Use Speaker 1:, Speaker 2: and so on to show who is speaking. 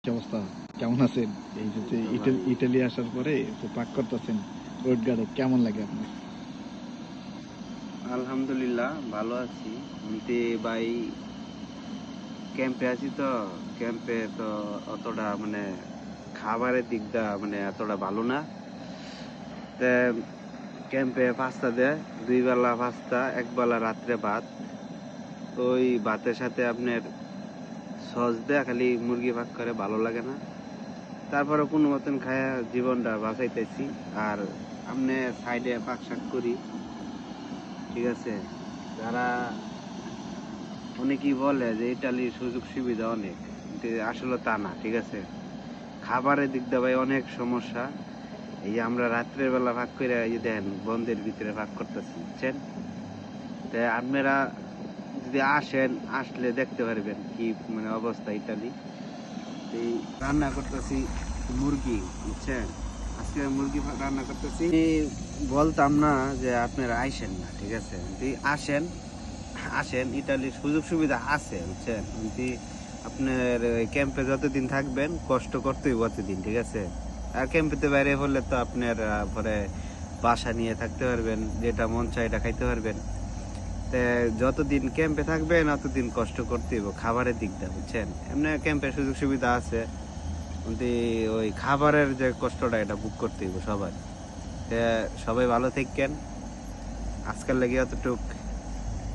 Speaker 1: কি অবস্থা, কেমন আছেন? এই যে ইটালি আসার পরে যে পাক করতেছেন রোড গার্ডে, কেমন লাগে আপনার?
Speaker 2: আলহামদুলিল্লাহ ভালো আছি। এমনি ভাই ক্যাম্পে আছি তো। ক্যাম্পে তো অতটা মানে খাবারের দিকটা মানে এতটা ভালো না। তে ক্যাম্পে পাস্তা দেয়, 2 বেলা পাস্তা, 1 বেলা রাত্রে ভাত। ওই ভাতের সাথে আপনার সস দেয়, খালি মুরগি ভাগ করে, ভালো লাগে না। তারপরে কোনো মতন খায়া জীবনটা বাঁচাইতেছি। আর আপনি সাইডে পাক শাক করি, ঠিক আছে। যারা অনেকেই বলে যে ইটালির সুযোগ সুবিধা অনেক, কিন্তু আসলে তা না, ঠিক আছে। খাবারের দিক দিয়ে ভাই অনেক সমস্যা। এই যে আমরা রাত্রের বেলা ভাগ করে এই যে দেন বন্ধের ভিতরে ভাগ করতেছি, বুঝছেন। তো আপনারা যদি আসেন, আসলে দেখতে পারবেন কি মানে অবস্থা ইটালি। এই রান্না করতেছি মুরগি, বুঝছেন। আজকে মুরগি রান্না করতেছি। বলতাম না যে আপনারা আইসেন না, ঠিক আছে। আসেন, আসেন, ইটালির সুযোগ সুবিধা আছে, বুঝছেন। কিন্তু আপনার ক্যাম্পে যতদিন থাকবেন কষ্ট করতেই ততদিন, ঠিক আছে। আর ক্যাম্পেতে বাইরে হলে তো আপনার পরে বাসা নিয়ে থাকতে পারবেন, যেটা মন চায় এটা খাইতে পারবেন। তে যতদিন ক্যাম্পে থাকবেন ততদিন কষ্ট করতেই হবে খাবারের দিকটা, বুঝছেন। এমনি ক্যাম্পে সুযোগ সুবিধা আছে, কিন্তু ওই খাবারের যে কষ্টটা এটা বুক করতেই হবে সবাই। সবাই ভালো থাকেন, আজকাল লেগে অতটুক।